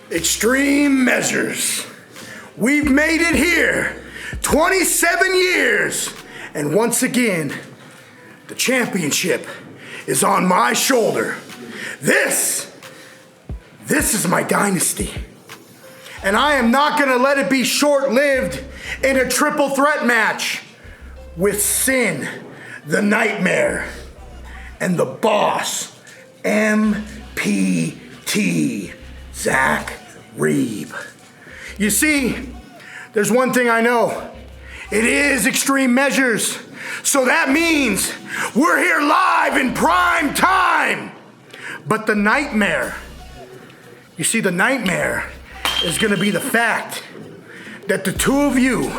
Extreme measures. We've made it here. 27 years. And once again, the championship is on my shoulder. This is my dynasty. And I am not gonna let it be short-lived in a triple threat match with Synn, the Nightmare, and the boss, MPT, Zack Reeb. You see, there's one thing I know. It is extreme measures. So that means we're here live in prime time. But the nightmare, you see, the nightmare is gonna be the fact that the two of you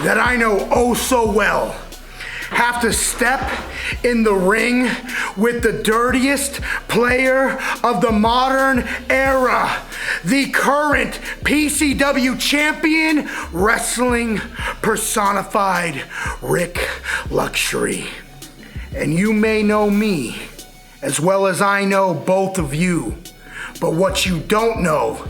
that I know oh so well have to step in the ring with the dirtiest player of the modern era, the current PCW champion, wrestling personified Rik Luxury. And you may know me as well as I know both of you, but what you don't know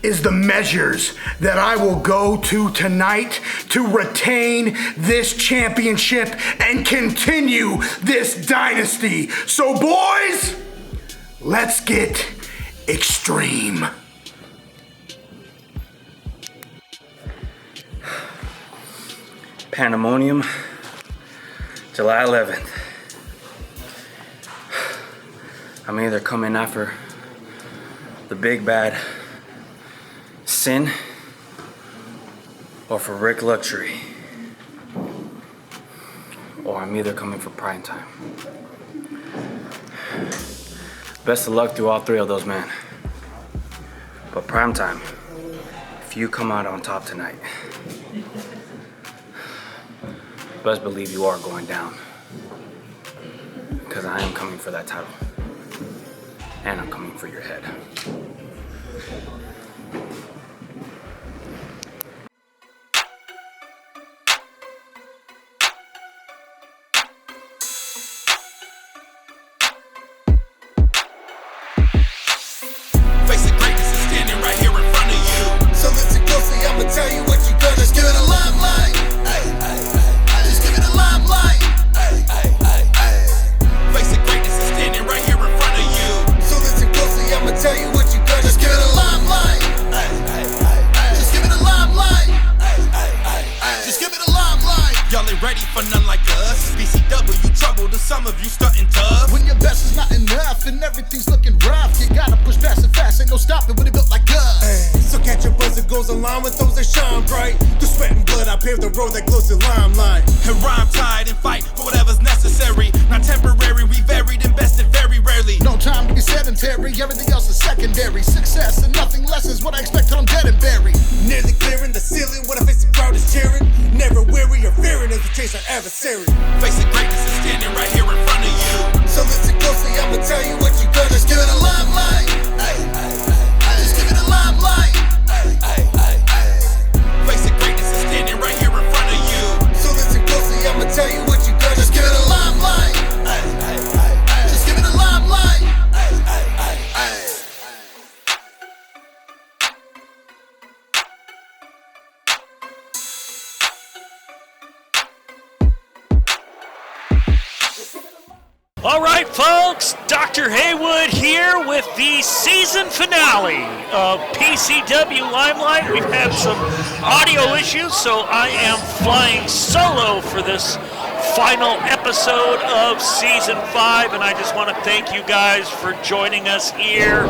is the measures that I will go to tonight to retain this championship and continue this dynasty. So boys, let's get extreme. Pandemonium, July 11th. I'm either coming after the big bad Synn or for Rik Luxury, or I'm either coming for PrimeTime. Best of luck through all three of those, man. But PrimeTime, if you come out on top tonight, best believe you are going down, because I am coming for that title, and I'm coming for your head. Face of greatness is standing right here in front of you. So listen closely, I'ma tell you what you gonna. Just give it a limelight. Just give it a limelight. Face of greatness is standing right here in front of you. So listen closely, I'ma tell you what you gonna. Just give it a limelight. Just give it a limelight. Just give it a limelight. Y'all ain't ready for none like us. PCW trouble, to some of you stunting tough. When your best is not enough and everything's looking rough, you gotta push past it fast, ain't no stopping when it built like us. So catch your buzz, it goes along with those that shine bright. Through sweat and blood, I paved the road that glows to limelight. And rhyme tied and fight for whatever's necessary. Not temporary, we varied, invested very rarely. No time to be sedentary, everything else is secondary. Success and nothing less is what I expect till I'm dead and buried. Nearly clearing the ceiling when I face the crowd is cheering. Never weary or fearing as we chase our adversary. Facing greatness is standing right here in front of you. So listen closely, I'ma tell you what you gonna. Just give it a limelight. Just give it a limelight. Facing greatness is standing right here in front of you. So listen closely, I'ma tell you what you gonna. Just give it a limelight. Just give it a limelight. All right, folks, Dr. Haywood here with the season finale of PCW Limelight. We've had some audio issues, so I am flying solo for this final episode of Season 5, and I just want to thank you guys for joining us here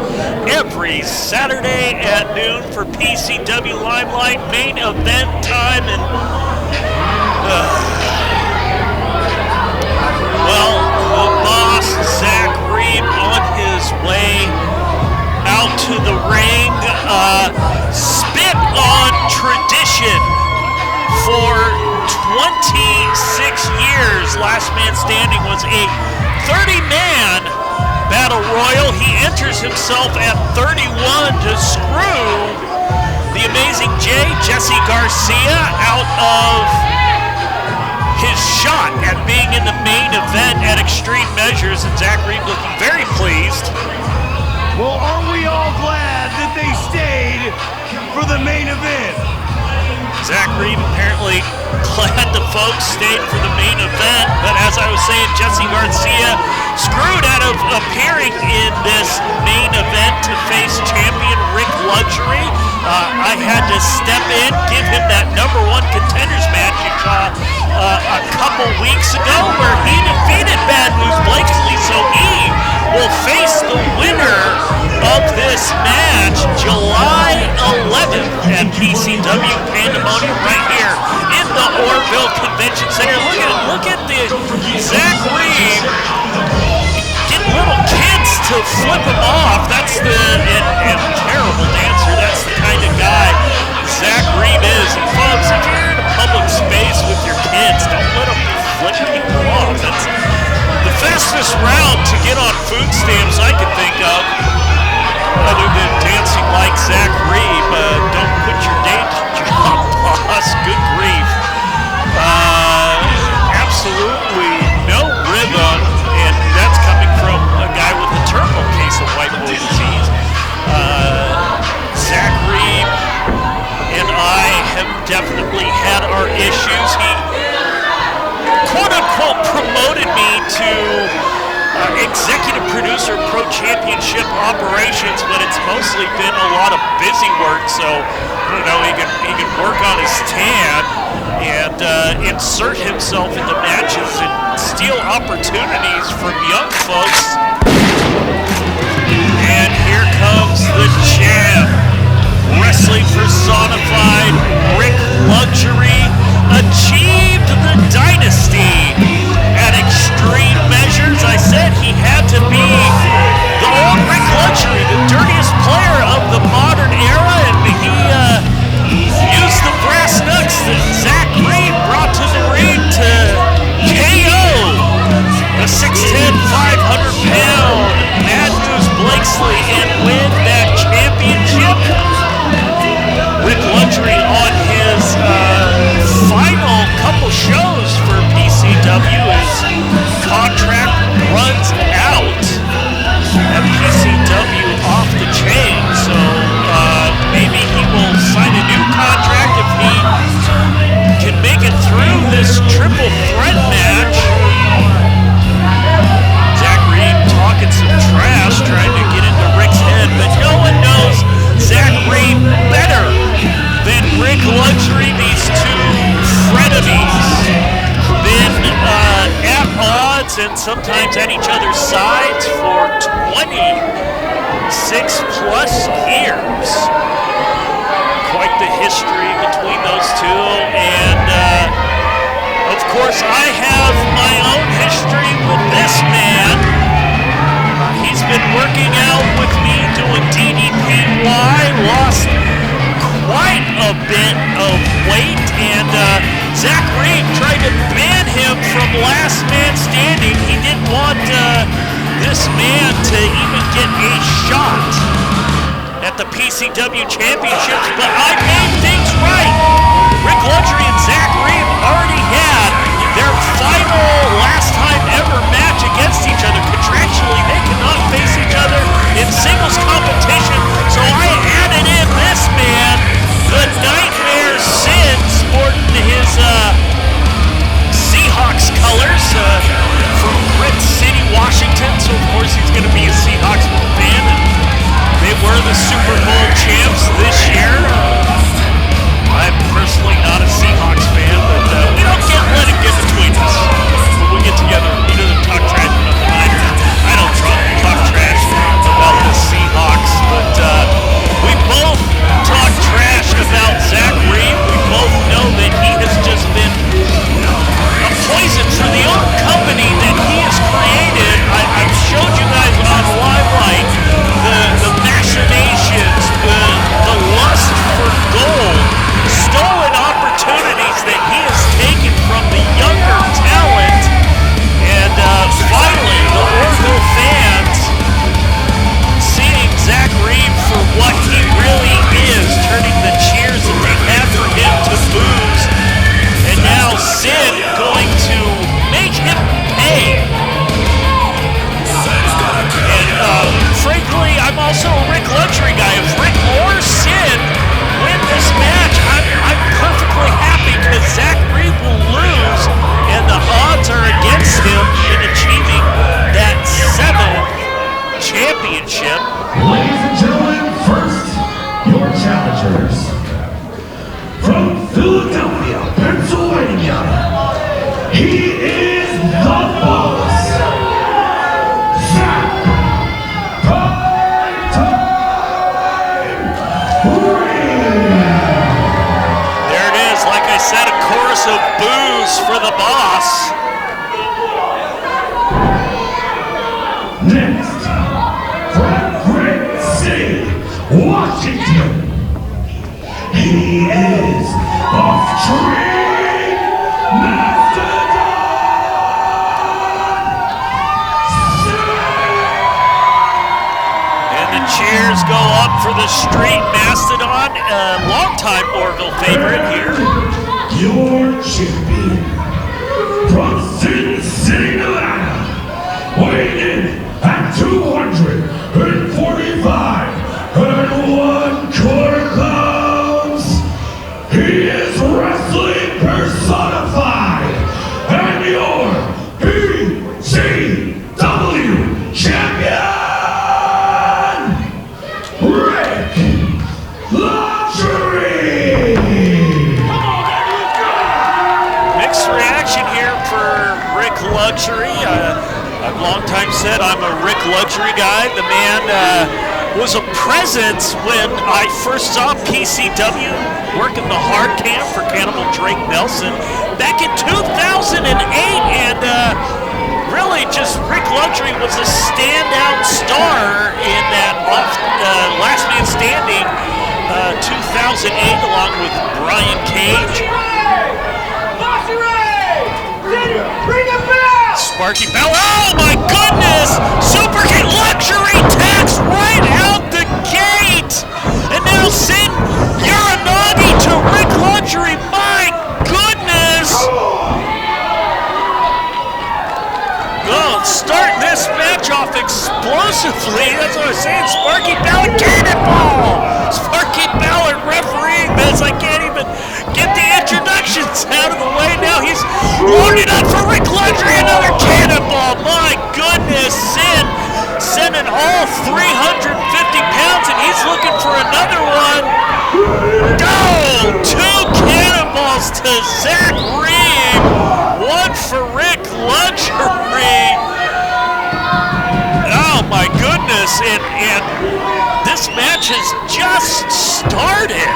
every Saturday at noon for PCW Limelight main event time. And the boss, Zack Reeb, on his way out to the ring, spit on tradition for 26 years. Last Man Standing was a 30-man battle royal. He enters himself at 31 to screw the Amazing Jesse Garcia out of his shot at being in the main event at Extreme Measures, and Zack Reeb looking very pleased. Well, aren't we all glad that they stayed for the main event? Zack Reeb apparently glad the folks stayed for the main event, but as I was saying, Jesse Garcia screwed out of appearing in this main event to face champion Rik Luxury. I had to step in, give him that #1 contenders match you saw a couple weeks ago where he defeated Bad News Blakely, so he will face the winner of this match July 11th at PCW Pandemonium right here in the Orville Convention Center. Look at the Zack Reeb getting little kids to flip him off. That's and terrible dancer. That's the kind of guy Zack Reeb is. And folks, if you're in a public space with your kids, don't let them flip people off. That's the fastest route to get on food stamps I could think of, other than dancing like Zack Reeb. Don't quit your day job, boss. Good grief. Absolutely no rhythm, and that's coming from a guy with a terminal case of white boy disease. Zack Reeb and I have definitely had our issues. He quote-unquote promoted me to executive producer Pro Championship operations, but it's mostly been a lot of busy work, so I don't know, he can work on his tan and insert himself into matches and steal opportunities from young folks. And here comes the champ, wrestling personified, Rik Luxury achieved the dynasty at extreme measures. I said he had to be the old Rik Luxury, the dirtiest player of the modern era, and he used the brass knucks that Zack Reeb brought to the ring to KO the 6'10", 500-pound Bad News Blakely and win that championship. Rik Luxury on his final couple shows for PCW, his contract runs out at PCW off the chain, so maybe he will sign a new contract if he can make it through this triple threat match. Zack Reeb talking some trash, trying to get into Rik's head, but no one knows Zack Reeb better than Rik Luxury. These two frenemies been at odds and sometimes at each other's sides for 26 plus years. Quite the history between those two, and of course I have my own history with this man. He's been working out with me doing DDPY, lost quite a bit of weight, and Zack Reeb tried to ban him from Last Man Standing. He didn't want this man to even get a shot at the PCW Championships, but I made things right. Rik Luxury and Zack Reeb already had their final last time ever match against each other. Contractually, they cannot face each other in singles competition, so I added in this man, the Nightmare Synn, sporting his Seahawks colors from Grit City, Washington, so of course he's going to be a Seahawks fan. They were the Super Bowl champs this year. I'm personally not a Seahawks fan, but we don't let it get between us. When we get together, he doesn't talk trash about the Niners. I don't Championship. Ladies and gentlemen, first, your challengers. From Philadelphia, Pennsylvania, he is the boss, Zack Reeb. There it is, like I said, a chorus of boos for the boss. Next, from Great City, Washington, he is off-train Mastodon! And the cheers go up for the Street Mastodon, a longtime Orville favorite here. Your champion, from Sin City, Nevada, weighing in at 245.25 pounds, he is wrestling Personified and your PCW Champion, Rik Luxury! Mixed reaction here for Rik Luxury. I've long time said I'm a Rik Luxury guy. The man was a presence when I first saw PCW working the hard cam for Cannibal Drake Nelson back in 2008, and really just Rik Luxury was a standout star in that Last Man Standing 2008 along with Brian Cage. Bring it back! Sparky Bell, oh my goodness! Super Kick Luxury tax right out the gate! And now Synn Uranagi to Rik Luxury, my goodness! Oh, starting this match off explosively. That's what I was saying. Sparky Ballard cannonball! Sparky Ballard refereeing this. I can't even get the introductions out of the way. Now he's loaded up for Rik Luxury. Another cannonball. My goodness. Synn sending all 350 pounds, and he's looking for another one. Go! 2 cannonballs to Zack Reeb. 1 for Rik Luxury. Oh my goodness, and this match has just started.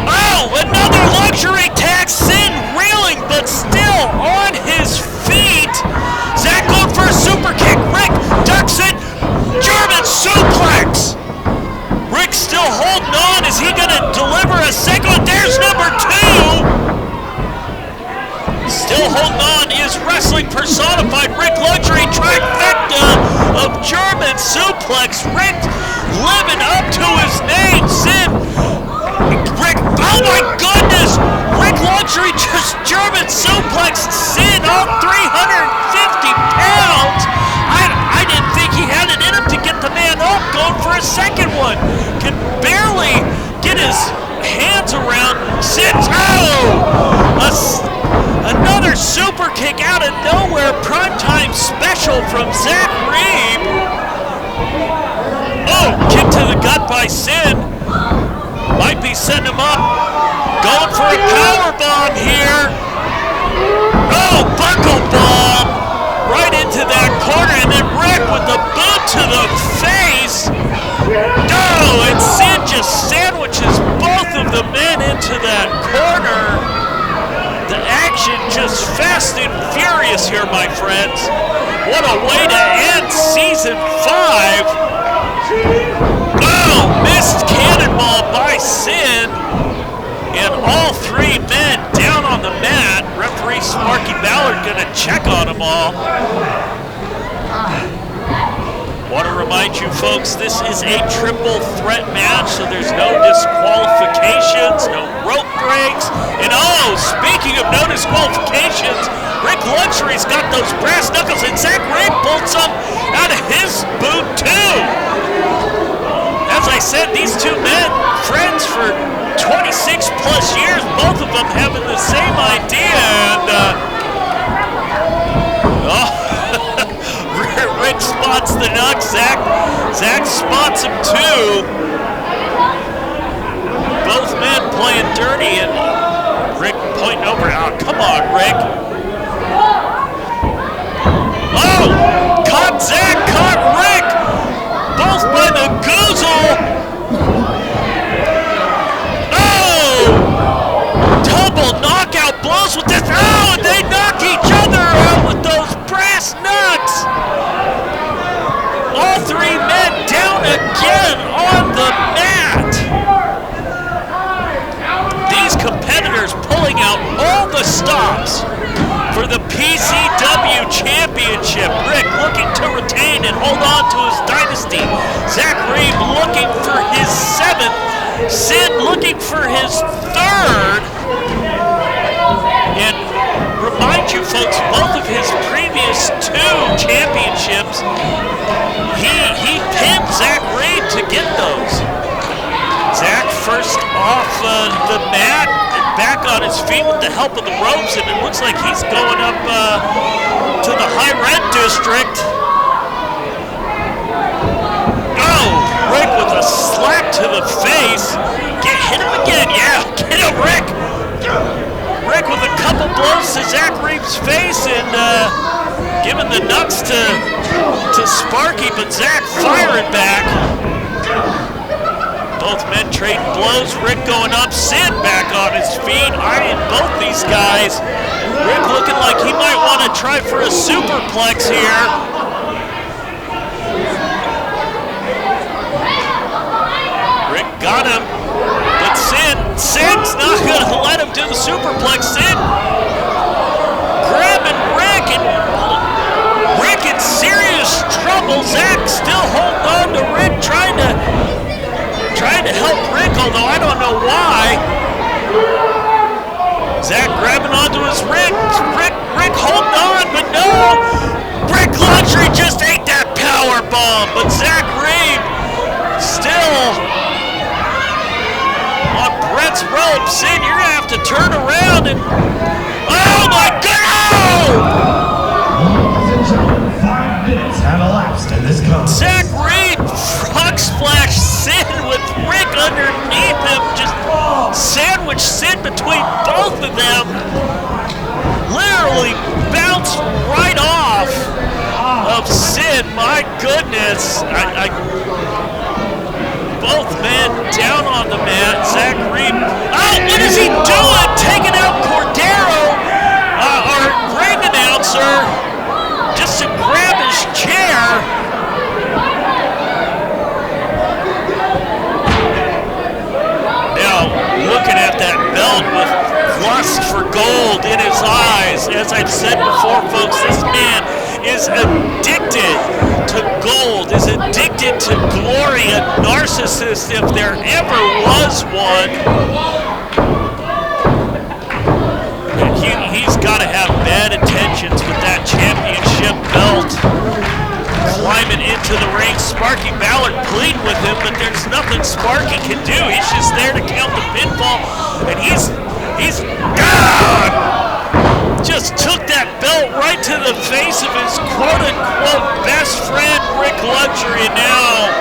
Oh, another Luxury tax. Synn reeling, but still on his feet. Zack going for a super kick. Rik ducks it. German suplex. Rik still holding on. Is he gonna deliver a second? There's number 2. Still holding on is Wrestling Personified. Rik Luxury trifecta of German suplex. Rik living up to his name. Synn. Rik, oh my goodness! Rik Luxury just German suplexed Synn on 350 pounds. I didn't think he had it in him to get the man up. Going for a second one. Can barely get his hands around Synn. Another super kick out of nowhere. Primetime special from Zack Reeb. Oh, kick to the gut by Synn. Might be setting him up. Going for a power bomb here. Oh, buckle bomb. Right into that corner. And then Rik with the boot to the face. Oh, and Synn just sandwiches both of the men into that corner. The action just fast and furious here, my friends. What a way to end season 5. Oh, missed cannonball by Synn. And all 3 men down on the mat. Referee Sparky Ballard gonna check on them all. Want to remind you folks, this is a triple threat match, so there's no disqualifications, no rope breaks. And oh, speaking of no disqualifications, Rik Luxury's got those brass knuckles, and Zack Reeb pulled some out of his boot too. As I said, these 2 men, friends for 26 plus years, both of them having the same idea. And Rik's spots the Nux. Zack spots him too. Both men playing dirty, and Rik pointing over. Oh, come on, Rik. Oh, caught Zack, caught Rik. Both by the goozle. Oh, double knockout blows with this. Oh, and they knock each other out with those brass knucks. All three men down again on the mat. These competitors pulling out all the stops for the PCW Championship. Rik looking to retain and hold on to his dynasty. Zack Reeb looking for his 7th. Synn looking for his 3rd. And remind you folks, both of his previous 2 championships, he pinned Zack Reeb to get those. Zack first off the mat and back on his feet with the help of the ropes, and it looks like he's going up to the high red district. Oh, Rik with a slap to the face. Hit him again, yeah, get him, Rik. Rik with a couple blows to Zack Reeb's face and giving the nuts to Sparky, but Zack firing back. Both men trading blows. Rik going up, Synn back on his feet, eyeing both these guys. Rik looking like he might want to try for a superplex here. Rik got him, but Synn's not going to let him do the superplex. Synn grabbing Rik, and Rik in serious trouble. Zack still holding on to Rik, trying to help Rik, although I don't know why. Zack grabbing onto his Rik holding on, but no! Rik Luxury just ate that power bomb, but Zack Reeb still on Brett's rope. Synn, you're gonna have to turn around and oh my God! 5 minutes have elapsed in this contest. Zack Reeb frog splash Synn with Rik underneath him, just sandwiched Synn between both of them. Literally bounced right off of Synn. My goodness. Both men down on the mat. Zack Reeb. Oh, what is he doing? Taking out Cordero, our ring announcer, just to grab his chair. Looking at that belt with lust for gold in his eyes. As I've said before, folks, this man is addicted to gold, is addicted to glory, a narcissist if there ever was one. He's got to have bad intentions with that championship belt. Climbing into the ring, Sparky Ballard pleading with him, but there's nothing Sparky can do. He's just there to count the pinfall, and he's just took that belt right to the face of his quote-unquote best friend, Rik Luxury. Now,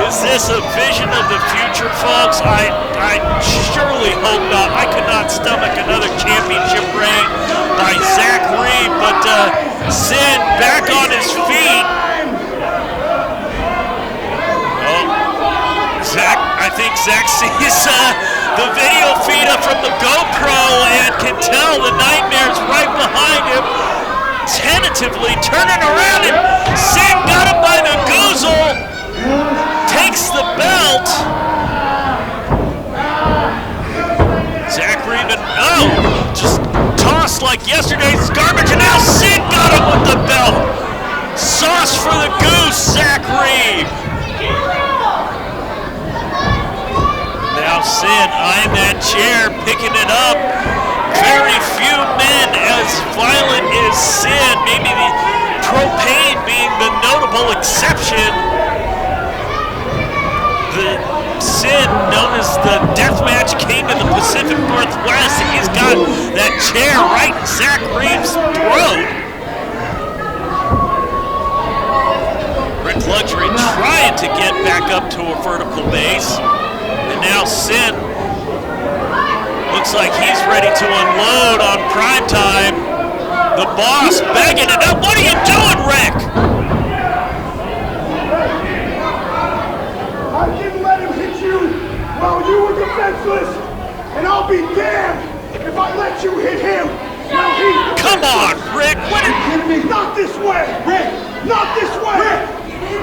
is this a vision of the future, folks? I surely hope not. I could not stomach another championship reign by Zack Reeb, but Synn back on his feet. Oh, I think Zack sees the video feed up from the GoPro and can tell the Nightmare's right behind him, tentatively turning around, and Synn got him by the goozle, takes the belt. Zack Reeb, just tossed like yesterday's garbage, and now Synn got him with the belt. Sauce for the goose, Zack Reeb. Now Synn eyeing that chair, picking it up. Very few men as violent as Synn, maybe the propane being the notable exception. The Synn, known as the Deathmatch King of the Pacific Northwest, and he's got that chair right in Zack Reeb's throat. Rik Luxury trying to get back up to a vertical base. And now Synn looks like he's ready to unload on PrimeTime. The boss begging it up. What are you doing, Rik? I didn't let him hit you while you were defenseless, and I'll be damned if I let you hit him while he's Come on, Rik. What? Not this way, Rik. Not this way. Rik,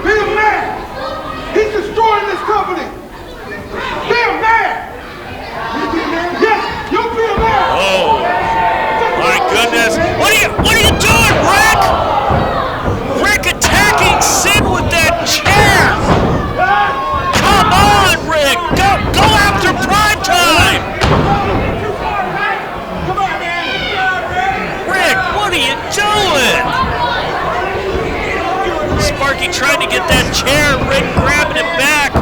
be a man. He's destroying this company. Be a man. You be a man? Yes, you be a man. Oh, my goodness. What are you doing, Rik? Rik attacking Synn with that chair. Come on, Rik. Go after PrimeTime. Come on, man. Rik, what are you doing? Sparky trying to get that chair. Rik grabbing it back.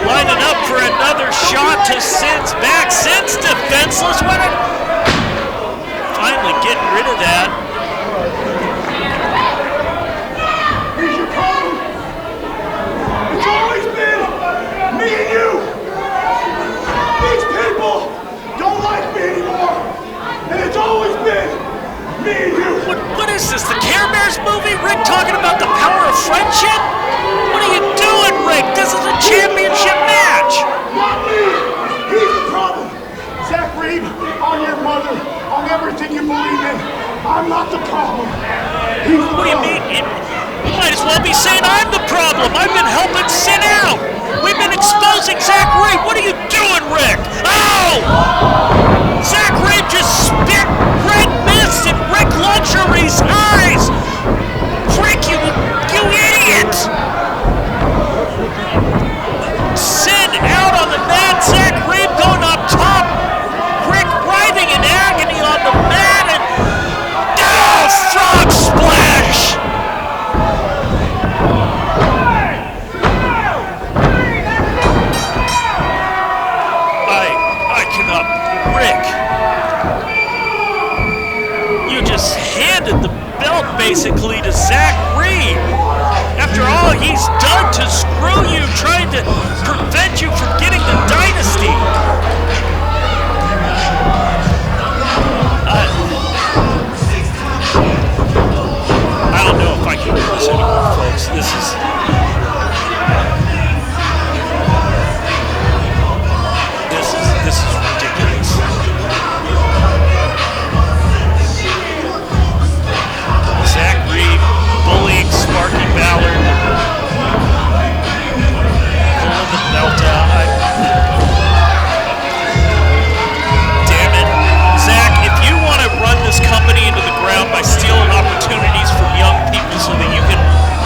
Lining up for another shot to Synn's back. Synn's defenseless. Finally getting rid of that. Here's your problem. It's always been me and you. These people don't like me anymore. And it's always been me and you. What is this, the Care Bears movie? Rik talking about the power of friendship? What are you doing, Rik? This is a championship match. Not me. He's the problem. Zack Reeb, on your mother, on everything you believe in. I'm not the problem. He's the What do you mean? You might as well be saying I'm the problem. I've been helping Synn out. We've been exposing Zack Reeb. What are you doing, Rik? Oh! Zack Reeb just spit red mist in Rik Luxury's eyes. Rik, you idiot! Synn out on the mat. Zack Reeb going up top. Rik writhing in agony on the mat and frog splash! I cannot. Rik, you just handed the belt basically to Zack Reeb. After all he's done to screw you, trying to prevent you from getting the dynasty. I don't know if I can do this anymore, folks. This is ridiculous. Zack Reeb bullying Sparky Ballard, pulling the belt out. Damn it, Zack! If you want to run this company into the ground by stealing opportunities from young people so that you can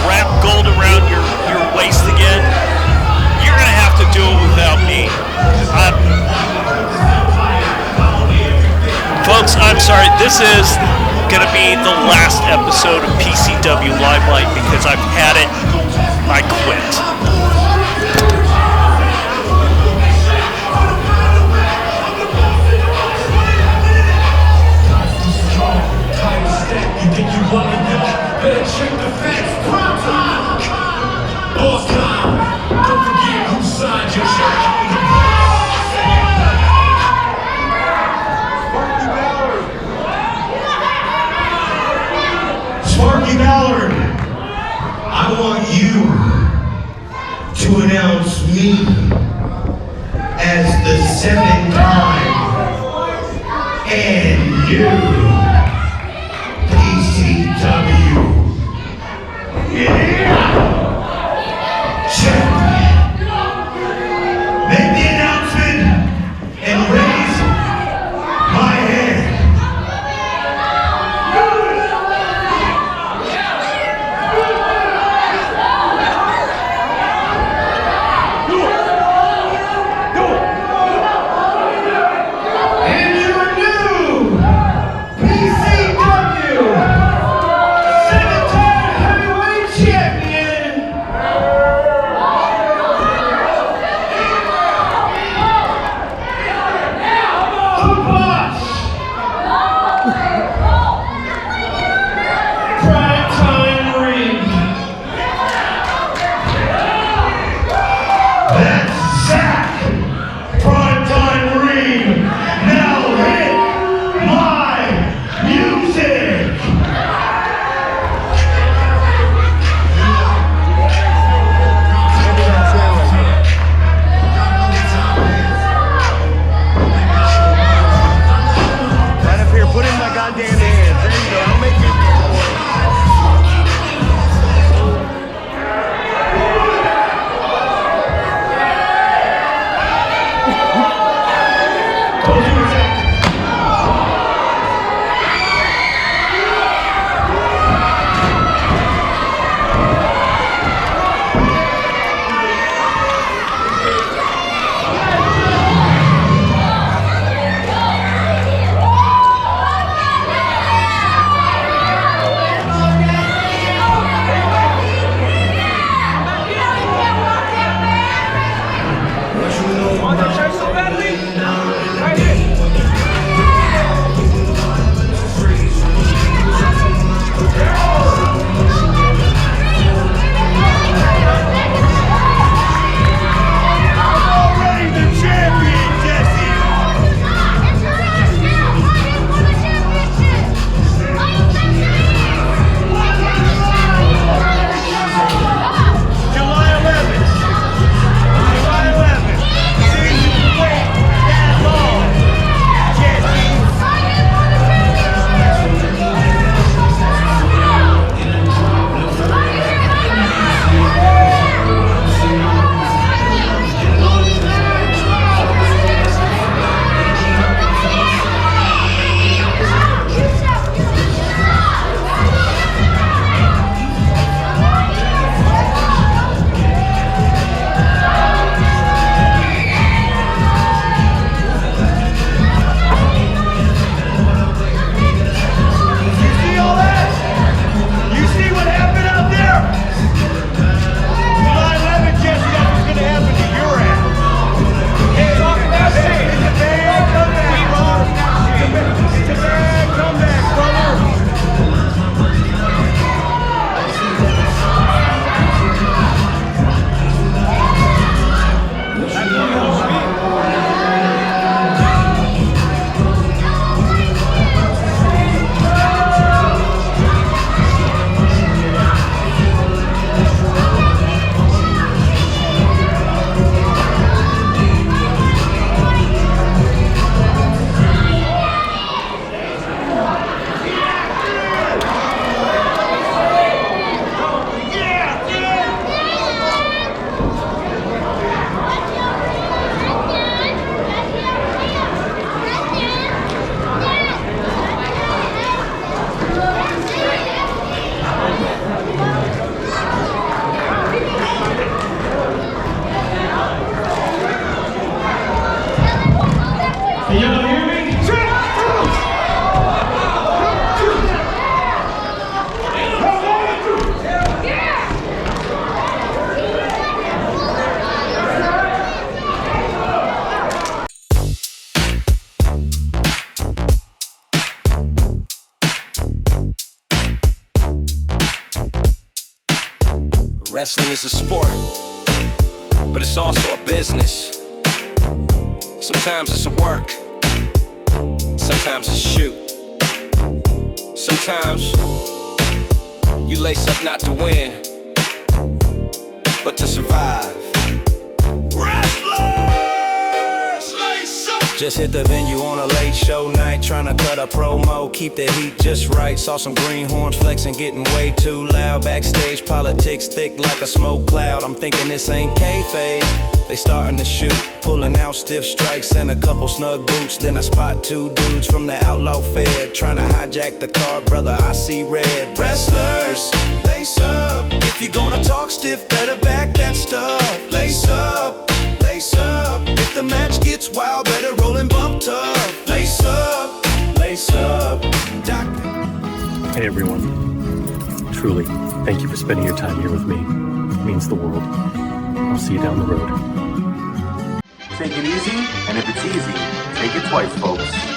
wrap gold around your waist again, you're gonna have to do it without me. Folks, I'm sorry. This is gonna be the last episode of PCW Limelight because I've had it. I quit. You think you wanna know? Better check the facts. PrimeTime. Boss time. Don't forget who signed your shirt. Sparky Ballard, I want you to announce me as the 7-time and new PCW Champion. Make the announcement and raise my hand. Wrestling is a sport, but it's also a business. Sometimes it's a work, sometimes it's a shoot. Sometimes you lace up not to win, but to survive. Just hit the venue on a late show night, tryna cut a promo, keep the heat just right. Saw some greenhorns flexing, getting way too loud. Backstage politics thick like a smoke cloud. I'm thinking this ain't kayfabe. They starting to shoot, pulling out stiff strikes and a couple snug boots. Then I spot two dudes from the outlaw fed, tryna hijack the car, brother, I see red. Wrestlers, lace up. If you're gonna talk stiff, better back that stuff. Lace up, lace up. If the match gets wild, better roll and bump tough. Lace up, Hey everyone, truly, thank you for spending your time here with me. It means the world. I'll see you down the road. Take it easy, and if it's easy, take it twice, folks.